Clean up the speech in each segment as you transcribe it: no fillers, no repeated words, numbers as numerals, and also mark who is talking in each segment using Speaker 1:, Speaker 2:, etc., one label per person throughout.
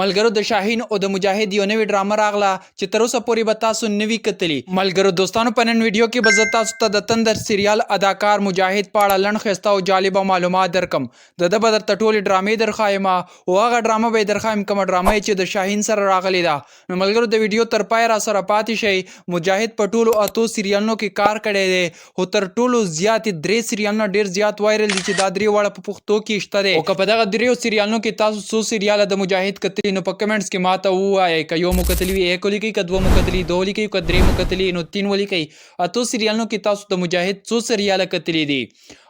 Speaker 1: ملګرو د شاهین او د مجاهد یو نوې ډرامه راغله چې تر اوسه پورې به تاسو نوي کتلی. ملګرو دوستانو په نن ویډیو کې به زه تاسو ته د تندر سریال اداکار مجاهد په اړه لنډ ښایسته او جالبه معلومات درکم. د ده به درته ټولې ډرامې درښایم او هغه ډرامه به یې درښایم کومه ډرامه چې د شاهین سره راغلې ده. نو ملګرو د ویډیو تر پای را سره پاتې شئ. مجاهد په ټولو اتو سریالونو کې کار کړی دی خو تر ټولو زیات درې سریالونه ډېر زیات وایرل دي چې دا درې واړه په پښتو کې شته دی. او که په دغه دریو سریالونو کې تاسو څو سریاله د مجاهد کتلي نو په کمنټس کې ماته ووایئ. که یو مو کتلي وي ایک ولیکئ، که دوه مو کتلي دوه ولیکئ، که درې مو کتلي نو 3 ولیکئ. اتو سریالونو کې تاسو د مجاهد څو سریاله کتلي دي؟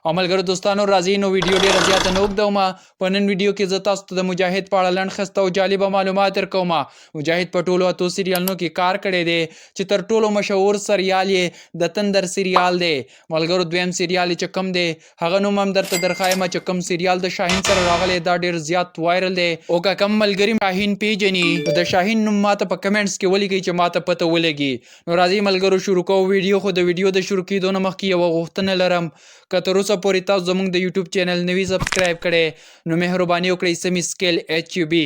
Speaker 1: او ملګرو دوستانو راځئ نو ویډیو ډېره زیاته نه اوږدومه. په نن ویډیو کې زه تاسو ته د مجاهد په اړه لنډ ښایسته او جالبه معلومات درکوم. مجاهد په ټولو اتو سریالونو کې کار کړی دی چې تر ټولو مشهور سریال یې د تندر سریال دی. ملګرو دویم سریال چې کوم دی هغه نوم هم درته درښایم چې کوم سریال د شاهین سره راغلی دا ډېر زیات وایرل دی. او که کوم ملګري شاهین پیژني د شاهین نوم ماته په کمنټس کې ولیکئ چې ماته پته ولګي. نو راځئ ملګرو شروع کوو ویډیو. خو د ویډیو د شروع کېدو نه مخکې یوه غوښتنه لرم. که تر اوسه پورې تاسو زموږ د یوټیوب چینل نوي سبسکرایب کړی نو مهرباني وکړئ سمی سکیل HUB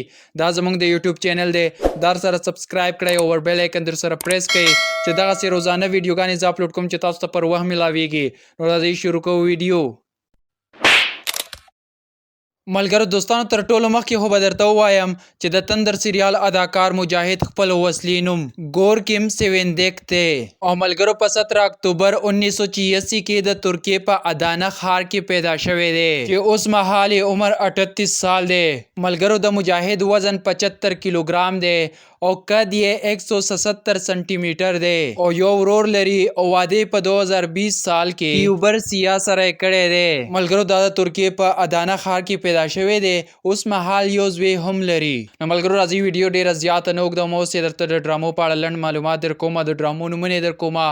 Speaker 1: دا زموږ د یوټیوب چینل دی دا سره سبسکرایب کړئ او بیل آیکن در سره پریس کړئ چې دغسې روزانه ویډیوګانې زه اپلوډ کوم چې تاسو ته پر وخت میلاویږي. نو راځئ شروع کوو ویډیو. ملګرو دوستانو تر ټولو مخکې خو به درته ووایم چې د تندر سریال اداکار مجاهد خپل وصلي نوم ګورکیم سیویندیک دی. او ملګرو په 17 اکتوبر 1986 کې د ترکیې په ادانه ښار کې پیدا شوی دی چې اوس مهال یې عمر 38 سال دی. ملګرو د مجاهد وزن 75 کیلوګرام دی او قد یې 177 سانتي میټر دی او یو ورور لري او واده په 2020 سال کې یوبر سیا سره یې کړی دی. ملګرو دا د ترکیې په ادانه ښار کې پیدا شوی دی اوس مهال یو زوی هم لري. نو ملګرو راځئ ویډیو ډېره زیاته نه اوږدوم. اوس یې درته د ډرامو په اړه لنډ معلومات درکوم د ډرامو نومونه یې درکوم.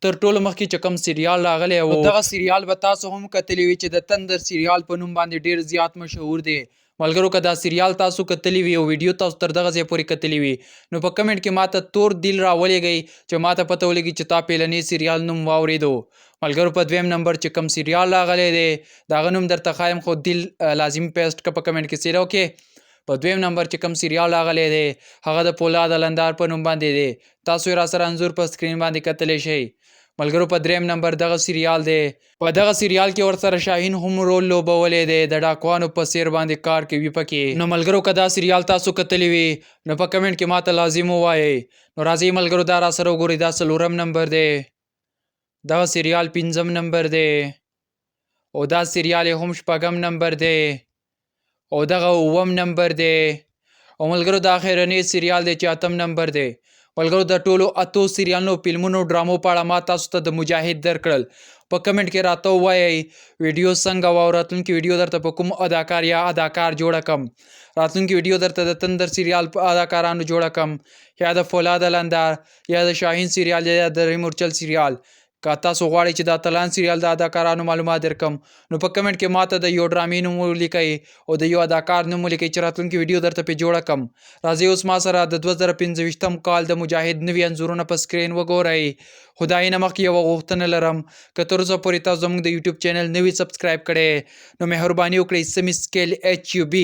Speaker 1: تر ټولو مخکې چې کوم سریال راغلی و دغه سریال به تاسو هم کتلی وي چې د تندر سریال په نوم باندې ډېر زیات مشهور دی. ملګرو که دا سریال تاسو کتلی وي او ویډیو تاسو تر دغه ځای پورې کتلی وي نو په کمنټ کې ماته تور دل راولېږئ چې ماته پته ولګي چې تا پیلنی سریال نوم واورېدو. ملګرو په دویم نمبر چې کوم سریال راغلی دی د هغه نوم درته ښایم خو دل لازم پیسټ که په کمنټ کې سیره وکړې. په دویم نمبر چې کوم سریال راغلی دی هغه د پولاد الندار په نوم باندې دی. تاسو یې راسره انځور په سکرین باندې کتلی شئ. ملګرو په دریم نمبر دغه سریال دی. په دغه سریال کې ورسره شاهین هم رول لوبولی دی د ډاکوانو په څیر باندې کار کوي پکې. نو ملګرو که دا سریال تاسو کتلی وي نو په کمنټ کې ماته لازم ووایئ. نو راځئ ملګرو دا راسره وګورئ دا 4 نمبر دی دغه سریال 5 نمبر دی او دا سریال هم 6 نمبر دی او دغه 9 نمبر دی او ملګرو دا اخرنی سریال دی چې 8 نمبر دی. ملګرو د ټولو اتو سریالونو فلمونو ډرامو په اړه ما تاسو ته د مجاهد درکړل. په کمنټ کې راته ووایئ ویډیو څنګه وه او راتلونکي ویډیو درته په کوم اداکار یا اداکار جوړه کړم. راتلونکي ویډیو درته د تندر سریال په اداکارانو جوړه کړم یا د فولاد الندار یا د شاهین سریال یا د ریمورچل سریال. که تاسو غواړئ چې د اتلان سریال د اداکارانو معلومات درکړم نو په کمنټ کې ماته د یو ډرامې نوم ولیکئ او د یو اداکار نوم ولیکئ چې راتلونکي ویډیو درته پرې جوړه کړم. راځئ اوس ما سره د 2025 کال د مجاهد نوي انځورونه په سکرین وګورئ. خو د هغې نه مخکې یوه غوښتنه لرم. که تر اوسه پورې تاسو زموږ د یوټیوب چینل نوي سبسکرایب کړی نو مهرباني وکړئ سمی سکیل HUB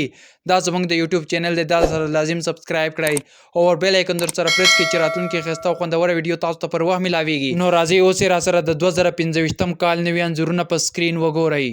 Speaker 1: دا زموږ د یوټیوب چینل دی دا سره لازم سبسکرایب کړئ او بیل آیکن در سره پریس کړئ چې راتلونکي ښایسته او خوندوره ویډیو تاسو ته پر وخت میلاویږي. نو راځئ اوس یې راسره د 2025 کال نوي انځورونه په سکرین وګورئ.